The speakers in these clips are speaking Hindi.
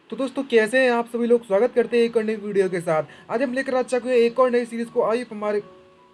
तो दोस्तों कैसे हैं आप सभी लोग। स्वागत करते हैं एक और नई वीडियो के साथ। आज हम लेकर आ चुके हैं एक और नई सीरीज को। आइए हमारे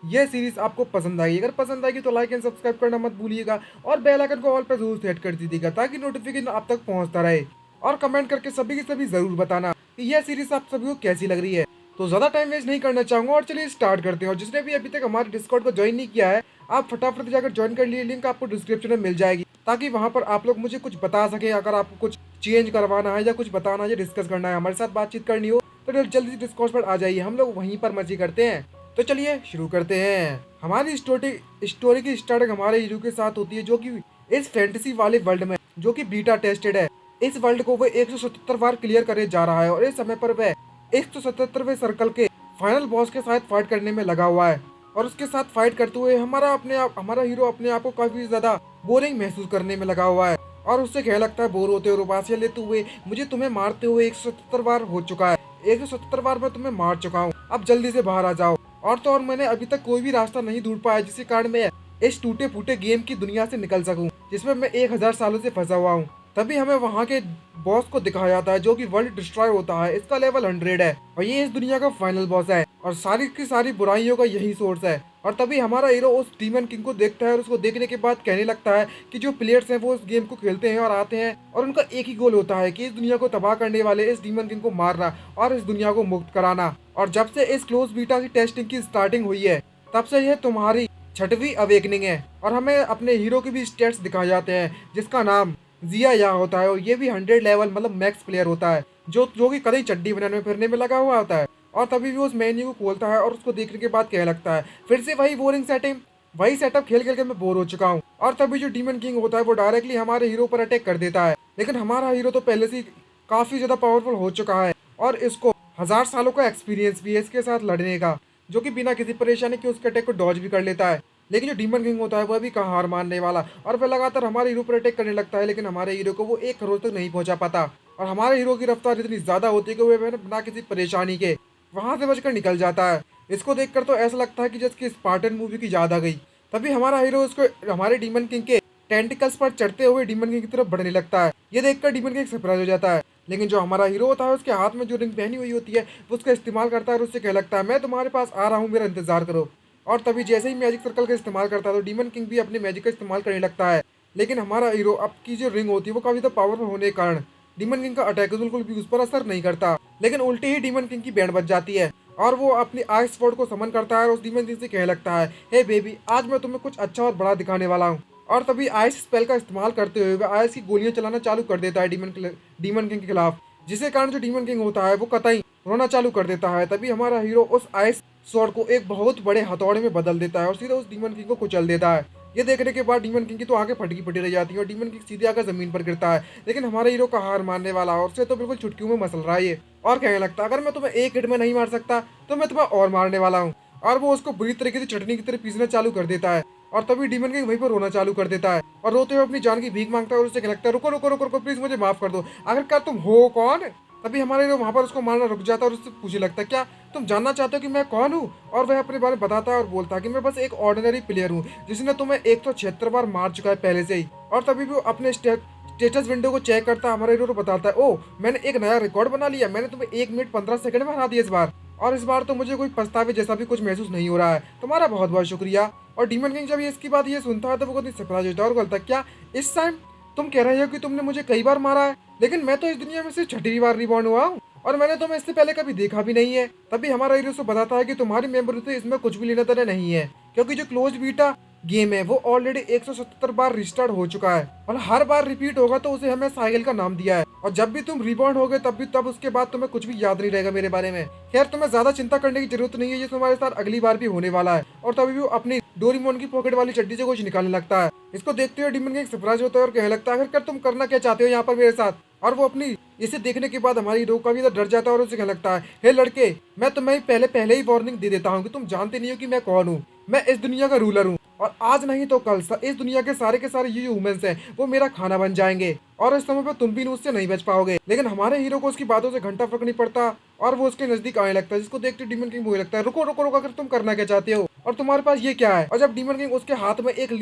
ये सीरीज आपको पसंद आएगी। अगर पसंद आएगी तो लाइक एंड सब्सक्राइब करना मत भूलिएगा और बेल आइकन को ऑल पर जरूर सेट कर दीजिएगा ताकि नोटिफिकेशन आप तक पहुंचता रहे। और कमेंट करके सभी की सभी जरूर बताना कि यह सीरीज आप सभी को कैसी लग रही है। तो ज्यादा टाइम वेस्ट नहीं करना चाहूंगा और चलिए स्टार्ट करते हैं। और जिसने भी अभी तक हमारे डिस्कॉर्ड को ज्वाइन नहीं किया है, आप फटाफट जाकर ज्वाइन कर लिए। लिंक आपको डिस्क्रिप्शन में मिल जाएगी ताकि वहां पर आप लोग मुझे कुछ बता सके। अगर आपको कुछ चेंज करवाना है या कुछ बताना है या डिस्कस करना है, हमारे साथ बातचीत करनी हो, तो जल्दी से डिस्कॉर्ड पर आ जाइए। हम लोग वहीं पर मजे करते हैं। तो चलिए शुरू करते हैं। हमारी स्टोरी की स्टार्टिंग हमारे हीरो के साथ होती है, जो कि इस फैंटेसी वाले वर्ल्ड में, जो कि बीटा टेस्टेड है, इस वर्ल्ड को वह 177 बार क्लियर करे जा रहा है। और इस समय पर वह 177वें सर्कल के फाइनल बॉस के साथ फाइट करने में लगा हुआ है। और उसके साथ फाइट करते हुए हमारा हीरो अपने आप को काफी ज्यादा बोरिंग महसूस करने में लगा हुआ है। और उससे क्या लगता है, बोर होते हुए उबासियां लेते हुए, मुझे तुम्हें मारते हुए 177 बार हो चुका है, 177 बार मैं तुम्हें मार चुका हूँ, अब जल्दी से बाहर आ जाओ। और तो और मैंने अभी तक कोई भी रास्ता नहीं ढूंढ पाया जिसके कारण मैं इस टूटे फूटे गेम की दुनिया से निकल सकूं, जिसमें मैं 1000 सालों से फंसा हुआ हूँ। तभी हमें वहाँ के बॉस को दिखाया जाता है, जो कि वर्ल्ड डिस्ट्रॉय होता है। इसका लेवल 100 है और ये इस दुनिया का फाइनल बॉस है और सारी की सारी बुराइयों का यही सोर्स है। और तभी हमारा हीरो उस डीमन किंग को देखता है और उसको देखने के बाद कहने लगता है कि जो प्लेयर्स हैं वो उस गेम को खेलते हैं और आते हैं और उनका एक ही गोल होता है कि इस दुनिया को तबाह करने वाले इस डीमन किंग को मारना और इस दुनिया को मुक्त कराना। और जब से इस क्लोज बीटा की टेस्टिंग की स्टार्टिंग हुई है, तब से यह तुम्हारी 6वीं अवेकनिंग है। और हमें अपने हीरो के भी स्टेट्स दिखाए जाते हैं, जिसका नाम जिया या होता है। और ये भी 100 लेवल मतलब मैक्स प्लेयर होता है, जो कि कहीं चड्डी बनाने में फिरने में लगा हुआ होता है। और तभी भी उस मेन्यू को खोलता है और उसको देखने के बाद क्या लगता है, फिर से वही बोरिंग सेटिंग, वही सेटअप खेल खेल के मैं बोर हो चुका हूँ। और तभी जो डीमन किंग होता है वो डायरेक्टली हमारे हीरो पर अटैक कर देता है। लेकिन हमारा हीरो तो पहले से ही काफी ज्यादा पावरफुल हो चुका है और इसको 1000 सालों का एक्सपीरियंस भी है इसके साथ लड़ने का, जो कि बिना किसी परेशानी के उसके अटैक को डॉज भी कर लेता है। लेकिन जो डीमन किंग होता है वह भी कहाँ हार मानने वाला, और वह लगातार हमारे हीरो पर अटैक करने लगता है। लेकिन हमारे हीरो को वो एक खरोच तक नहीं पहुंचा पाता और हमारे हीरो की रफ्तार इतनी ज्यादा होती है कि वह बिना किसी परेशानी के वहां से बचकर निकल जाता है। इसको देखकर तो ऐसा लगता है कि जैसे कि स्पार्टन मूवी की याद आ गई। तभी हमारा हीरो उसको हमारे डीमन किंग के टेंटिकल्स पर चढ़ते हुए डीमन किंग की तरफ बढ़ने लगता है। ये देखकर डीमन किंग सरप्राइज हो जाता है। लेकिन जो हमारा हीरो होता है उसके हाथ में जो रिंग पहनी हुई होती है वो उसका इस्तेमाल करता है और उससे कह लगता है, मैं तुम्हारे पास आ रहा हूँ, मेरा इंतजार करो। और तभी जैसे ही मैजिक सर्कल का इस्तेमाल करता है तो डीमन किंग भी अपने मैजिक का इस्तेमाल करने लगता है। लेकिन हमारा हीरो अब की जो रिंग होती है वो काफी ज्यादा पावरफुल होने के कारण डीमन किंग का अटैक बिल्कुल भी उस पर असर नहीं करता। लेकिन उल्टी ही डीमन किंग की बैंड बज जाती है और वो अपनी आइस स्वॉर्ड को समन करता है और उस डीमन किंग से कह लगता है, हे बेबी, आज मैं तुम्हें कुछ अच्छा और बड़ा दिखाने वाला हूँ। और तभी आइस स्पेल का इस्तेमाल करते हुए वह आइस की गोलियां चलाना चालू कर देता है डीमन किंग के खिलाफ, जिसके कारण जो डीमन किंग होता है वो कतई रोना चालू कर देता है। तभी हमारा हीरो उस आइस स्वॉर्ड को एक बहुत बड़े हथौड़े में बदल देता है और सीधे उस डीमन किंग को कुचल देता है। ये देखने के बाद डीमन किंग की तो आंखें फटकी फटी रह जाती है और डीमन किंग सीधे आकर जमीन पर गिरता है। लेकिन हमारे हीरो का हार मानने वाला और उसे तो बिल्कुल चुटकियों में मसल रहा है ये, और कहने लगता है, अगर मैं तुम्हें एक हिट में नहीं मार सकता तो मैं तुम्हें और मारने वाला हूँ। और वो उसको बुरी तरीके से चटनी की तरह पीसना चालू कर देता है। और तभी डीमन किंग वहीं पर रोना चालू कर देता है और रोते हुए अपनी जान की भीख मांगता है और उससे कहने लगता है, रुको रुको रुको रुको, प्लीज मुझे माफ कर दो, आखिरकार तुम हो कौन। तभी हमारे हीरो वहां पर उसको मारना रुक जाता है और उससे पूछने लगता है, क्या तुम जानना चाहते हो कि मैं कौन हूँ। और वह अपने बारे में बताता है और बोलता है कि मैं बस एक ऑर्डिनरी प्लेयर हूँ जिसने तुम्हें 176 बार मार चुका है पहले से ही। और तभी भी वो अपने स्टेटस विंडो को चेक करता है, हमारे हीरो को बताता है, ओ मैंने एक नया रिकॉर्ड बना लिया, मैंने तुम्हें 1 मिनट 15 सेकंड में हरा दिया इस बार। और इस बार तो मुझे कोई पछतावे जैसा भी कुछ महसूस नहीं हो रहा है, तुम्हारा बहुत बहुत शुक्रिया। और डीमन किंग जब ये इसकी बात ये सुनता है तो वो बहुत सरप्राइज होता है और बोलता है, क्या इस टाइम तुम कह रहे हो कि तुमने मुझे कई बार मारा है, लेकिन मैं तो इस दुनिया में सिर्फ 6वीं बार रिबॉर्न हुआ हूँ और मैंने तुम्हें इससे पहले कभी देखा भी नहीं है। तभी हमारा हीरो उसको बताता है कि तुम्हारी मेमोरी से इसमें कुछ भी लेना देना नहीं है, क्योंकि जो क्लोज बीटा गेम है वो ऑलरेडी 177 बार रिस्टार्ट हो चुका है और हर बार रिपीट होगा, तो उसे हमें साइकिल का नाम दिया है। और जब भी तुम रिबॉर्न होगे तब उसके बाद तुम्हें कुछ भी याद नहीं रहेगा मेरे बारे में। खैर, तुम्हें ज्यादा चिंता करने की जरूरत नहीं है, ये तुम्हारे साथ अगली बार भी होने वाला है। और तभी भी वो अपनी डोरीमोन की पॉकेट वाली चड्डी से कुछ निकालने लगता है। इसको देखते हुए डीमन किंग सरप्राइज होता है और कहने लगता है, आखिरकार तुम करना क्या चाहते हो यहाँ पर मेरे साथ। और वो अपनी इसे देखने के बाद हमारी हीरो का भी डर जाता है और उसे कहने लगता है, हे लड़के, मैं तुम्हें पहले ही वार्निंग दे देता हूँ कि तुम जानते नहीं हो कि मैं कौन हूँ। मैं इस दुनिया का रूलर हूँ और आज नहीं तो कल इस दुनिया के सारे ये जो ह्यूमंस हैं वो मेरा खाना बन जाएंगे और इस समय पर तुम भी उससे नहीं बच पाओगे। लेकिन हमारे हीरो को उसकी बातों से घंटा फर्क नहीं पड़ता और वो उसके नजदीक आने लगता है, जिसको देखते डीमन किंग मुझे लगता है, रुको रुको रुको, अगर तुम करना क्या चाहते हो और तुम्हारे पास ये क्या है। और जब डीमन किंग उसके हाथ में एक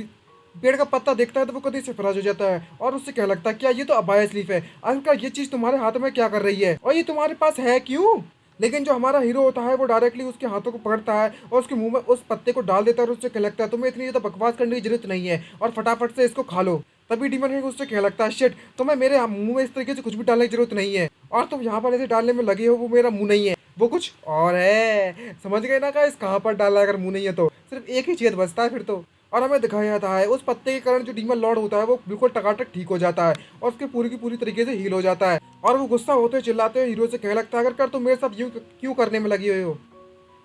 पेड़ का पत्ता देखता है तो वो कभी सरप्राइज हो जाता है और उससे कहने लगता है क्या ये तो अबाया स्लीफ है, आखिरकार ये चीज तुम्हारे हाथों में क्या कर रही है और ये तुम्हारे पास है क्यों। लेकिन जो हमारा हीरो होता है वो डायरेक्टली उसके हाथों को पकड़ता है और उसके मुंह में उस पत्ते को डाल देता है और उससे कहने लगता है तुम्हें इतनी ज़्यादा बकवास करने की जरूरत नहीं है और फटाफट से इसको खा लो। तभी डीमन किंग उससे कहने लगता है शिट, तुम्हें मेरे मुंह में इस तरीके से कुछ भी डालने की जरूरत नहीं है और तुम यहाँ पर ऐसे डालने में लगे हो, वो मेरा मुंह नहीं है, वो कुछ और है। समझ गए ना गाइस, कहाँ पर डाला है अगर मुंह नहीं है तो सिर्फ एक ही छेद बचता है फिर तो। और हमें दिखाया जाता है उस पत्ते के कारण जो डीमन लॉर्ड होता है वो बिल्कुल टकाटक ठीक हो जाता है और उसके पूरी की पूरी तरीके से हील हो जाता है और वो गुस्सा होते हुए चिल्लाते हुए हीरो से कहने लगता है अगर कर तुम मेरे साथ यूं क्यों करने में लगी हुई हो।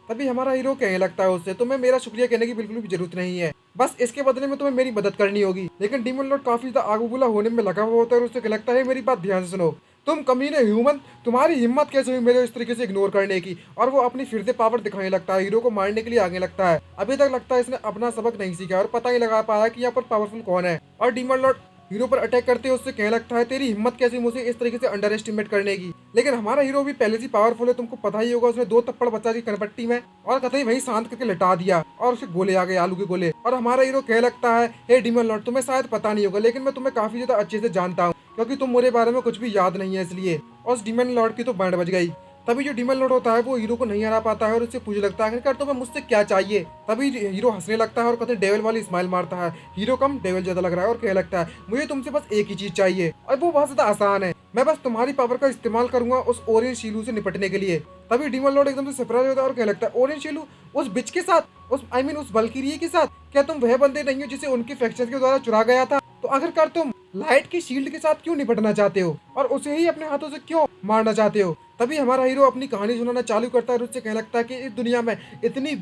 तभी हमारा हीरो कहने लगता है उससे तुम्हें मेरा शुक्रिया कहने की बिल्कुल भी जरूरत नहीं है, बस इसके बदले में तुम्हें मेरी मदद करनी होगी। लेकिन डीमन लॉर्ड काफी ज्यादा आगू बुला होने में लगा हुआ होता है और उससे लगता है मेरी बात ध्यान से सुनो, तुम कमीने ह्यूमन, तुम्हारी हिम्मत कैसे हुई मेरे इस तरीके से इग्नोर करने की। और वो अपनी फिर से पावर दिखाने लगता है, हीरो को मारने के लिए आगे लगता है। अभी तक लगता है इसने अपना सबक नहीं सीखा और पता ही लगा पाया कि यहाँ पर पावरफुल कौन है। और डीमन लॉर्ड हीरो पर अटैक करते उससे कहने लगता है तेरी हिम्मत कैसी मुझे इस तरीके से अंडर एस्टिमेट करने की। लेकिन हमारा हीरो भी पहले से पावरफुल है, तुमको पता ही होगा, उसने 2 थप्पड़ बच्चा की कनपट्टी में और कतई वही शांत करके लटा दिया और उसे गोले आ गए, आलू के गोले। और हमारा हीरो कहने लगता है हे डीमन लॉर्ड, तुम्हें शायद पता नहीं होगा लेकिन मैं तुम्हें काफी ज्यादा अच्छे से जानता हूँ क्योंकि तुम मेरे बारे में कुछ भी याद नहीं है इसलिए। और उस डीमन लॉर्ड की तो बैंड बज गई। तभी जो डीमन लॉर्ड होता है वो हीरो को नहीं हरा पाता है और उससे पूछने लगता है आखिरकार तुम्हें मुझसे क्या चाहिए। तभी हीरो हंसने लगता है और कहते डेविल वाली स्माइल मारता है, हीरो कम डेविल ज्यादा लग रहा है और कहने लगता है मुझे तुमसे बस एक ही चीज चाहिए और वो बहुत ज्यादा आसान है, मैं बस तुम्हारी पावर का इस्तेमाल करूंगा उस ऑरेंज शीलू से निपटने के लिए। तभी डीमन लॉर्ड एकदम से सरप्राइज होता है और कहने लगता है ऑरेंज शीलू उस बिच के साथ, उस उस वल्किरिया के साथ, क्या तुम वह बंदे नहीं हो जिसे उनके फ्रैक्चर के द्वारा चुरा गया था, तो आखिरकार तुम लाइट की शील्ड के साथ क्यों निपटना चाहते हो और उसे ही अपने हाथों से क्यों मारना चाहते हो। तभी हमारा हीरो अपनी कहानी सुनाना चालू करता है और उससे कहने लगता है कि इस दुनिया में इतनी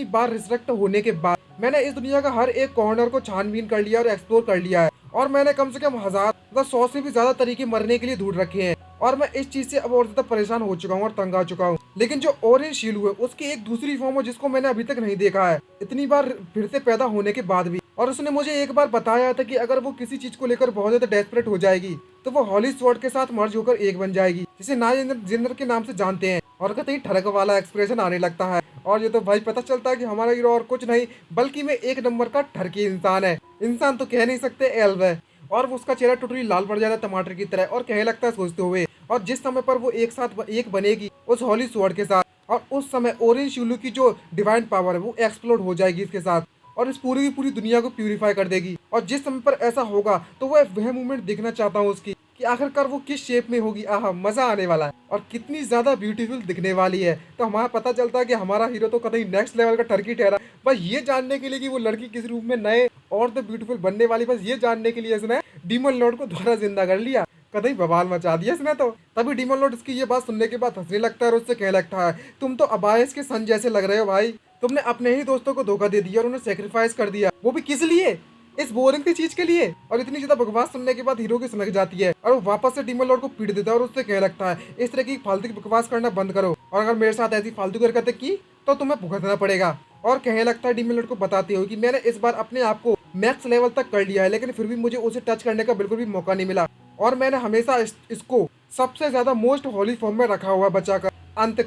बार रिसरेक्ट होने के बाद मैंने इस दुनिया का हर एक कॉर्नर को छानबीन कर लिया और एक्सप्लोर कर लिया है और मैंने कम से कम 1000 मतलब 100 से भी ज्यादा तरीके मरने के लिए ढूंढ रखे हैं और मैं इस चीज से अब और ज्यादा परेशान हो चुका हूँ और तंग आ चुका हूँ। लेकिन जो ऑरेंज शीलू है उसकी एक दूसरी फॉर्म है जिसको मैंने अभी तक नहीं देखा है इतनी बार फिर से पैदा होने के बाद भी। और उसने मुझे एक बार बताया था कि अगर वो किसी चीज को लेकर बहुत ज्यादा डेस्परेट हो जाएगी तो वो हॉली स्वॉर्ड के साथ मर्ज होकर एक बन जाएगी, जिसे नाय जिंदर के नाम से जानते हैं। और कहते ही ठड़क वाला एक्सप्रेशन आने लगता है और ये तो भाई पता चलता है कि हमारा हीरो और कुछ नहीं बल्कि में एक नंबर का ठरकी इंसान है, इंसान तो कह नहीं सकते एल्व है। और वो उसका चेहरा टोटली लाल पड़ जाता है टमाटर की तरह और कहने लगता है सोचते हुए और जिस समय पर वो एक साथ एक बनेगी उस हॉली स्वॉर्ड के साथ और उस समय ऑरेंज शिलू की जो डिवाइन पावर है वो एक्सप्लोड हो जाएगी इसके साथ और इस पूरी की पूरी दुनिया को प्यूरिफाई कर देगी। और जिस समय पर ऐसा होगा तो वह मूवमेंट देखना चाहता हूँ उसकी कि आखिरकार वो किस शेप में होगी। आहा, मजा आने वाला है और कितनी ज्यादा ब्यूटीफुल दिखने वाली है। तो हमारा पता चलता है कि हमारा हीरो तो कतई नेक्स्ट लेवल का टर्की ठहरा, बस ये जानने के लिए कि वो लड़की किस रूप में नए और तो ब्यूटीफुल बनने वाली, बस ये जानने के लिए इसने डीमन लॉर्ड को दोबारा जिंदा कर लिया, कतई बवाल मचा दिया इसने तो। तभी डीमन लॉर्ड इसकी ये बात सुनने के बाद हंसने लगता है और उससे कहने लगता है तुम तो अबायस के सन जैसे लग रहे हो भाई, तुमने अपने ही दोस्तों को धोखा दे दिया और उन्हें सेक्रीफाइस कर दिया, वो भी किस लिए, इस बोरिंग सी चीज के लिए। और इतनी ज्यादा बकवास सुनने के बाद हीरो की समझ जाती है और वो वापस से डीमन लॉर्ड को पीट देता है और उससे कहने लगता है इस तरह की फालतू की बकवास करना बंद करो और अगर मेरे साथ ऐसी फालतू हरकतें की तो तुम्हें भुगतना पड़ेगा। और कहने लगता है डीमन लॉर्ड को बताते हुए कि मैंने इस बार अपने आप को मैक्स लेवल तक कर लिया है लेकिन फिर भी मुझे उसे टच करने का बिल्कुल भी मौका नहीं मिला और मैंने हमेशा इसको सबसे ज्यादा मोस्ट होली फॉर्म में रखा हुआ बचाकर अंत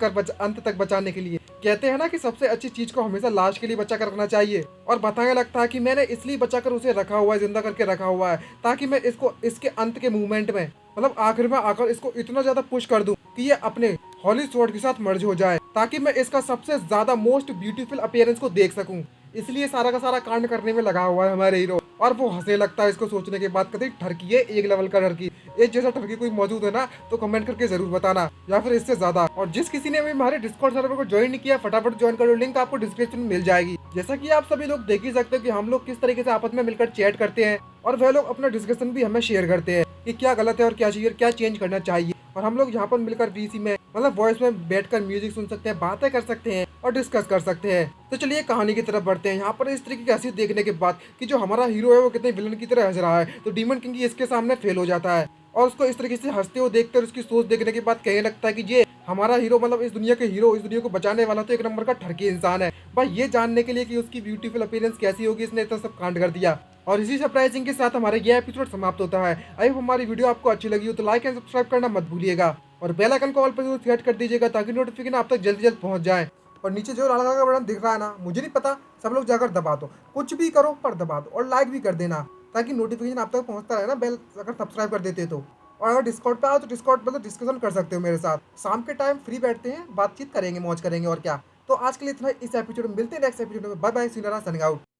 तक बचाने के लिए। कहते हैं ना कि सबसे अच्छी चीज को हमेशा लास्ट के लिए बचा कर रखना चाहिए और बताने लगता है कि मैंने इसलिए बचाकर उसे रखा हुआ है, जिंदा करके रखा हुआ है ताकि मैं इसको इसके अंत के मूवमेंट में मतलब आखिर में आकर इसको इतना ज्यादा पुश कर दूं कि ये अपने हॉली स्वॉर्ड के साथ मर्ज हो जाए ताकि मैं इसका सबसे ज्यादा मोस्ट ब्यूटीफुल अपीयरेंस को देख सकूं। इसलिए सारा का सारा कांड करने में लगा हुआ है हमारे हीरो। और वो हंसने लगता है इसको सोचने के बाद, कहते ठरकी है एक लेवल का ठरकी, एक जैसा ठरकी कोई मौजूद है ना तो कमेंट करके जरूर बताना या फिर इससे ज्यादा। और जिस किसी ने भी हमारे डिस्कॉर्ड सर्वर को ज्वाइन नहीं किया फटाफट ज्वाइन कर लो, लिंक आपको डिस्क्रिप्शन में मिल जाएगी। जैसा कि आप सभी लोग देख ही सकते हो कि हम लोग किस तरीके से आपस में मिलकर चैट करते हैं और वह लोग अपना डिस्कशन भी हमें शेयर करते हैं कि क्या गलत है और क्या चाहिए, क्या चेंज करना चाहिए। और हम लोग यहाँ पर मिलकर वीसी में मतलब वॉइस में बैठकर म्यूजिक सुन सकते हैं, बातें कर सकते हैं और डिस्कस कर सकते हैं। तो चलिए कहानी की तरफ बढ़ते हैं। यहाँ पर इस तरीके की हंसी देखने के बाद कि जो हमारा हीरो है वो कितने विलन की तरह हंस रहा है तो डीमन किंग इसके सामने फेल हो जाता है और उसको इस तरीके से हंसते हुए देखकर उसकी सोच देखने के बाद कहने लगता है कि ये हमारा हीरो मतलब इस दुनिया के हीरो, इस दुनिया को बचाने वाला तो एक नंबर का ठरकी इंसान है। भाई ये जानने के लिए कि उसकी ब्यूटीफुल अपीयरेंस कैसी होगी इसने इतना सब कांड कर दिया। और इसी सरप्राइजिंग के साथ हमारा ये एपिसोड समाप्त होता है। आई होप हमारी वीडियो आपको अच्छी लगी हो तो लाइक एंड सब्सक्राइब करना मत भूलिएगा और बेल आइकन को ऑल पर सेट कर दीजिएगा ताकि नोटिफिकेशन आप तक जल्दी पहुंच जाए। और नीचे जो लाल कलर का बटन दिख रहा है ना, मुझे नहीं पता, सब लोग जाकर दबा दो, कुछ भी करो पर दबा दो, और लाइक भी कर देना ताकि नोटिफिकेशन आप तक पहुंचता रहे ना, बेल अगर सब्सक्राइब कर देते तो। और अगर डिस्कॉर्ड पे आओ तो डिस्कॉर्ड मतलब डिस्कशन कर सकते हो मेरे साथ, शाम के टाइम फ्री बैठते हैं, बातचीत करेंगे, मौज करेंगे और क्या। तो आज के लिए इतना इस एपिसोड में, मिलते हैं नेक्स्ट एपिसोड में। बाय बाय, सीनारा सनिंग आउट।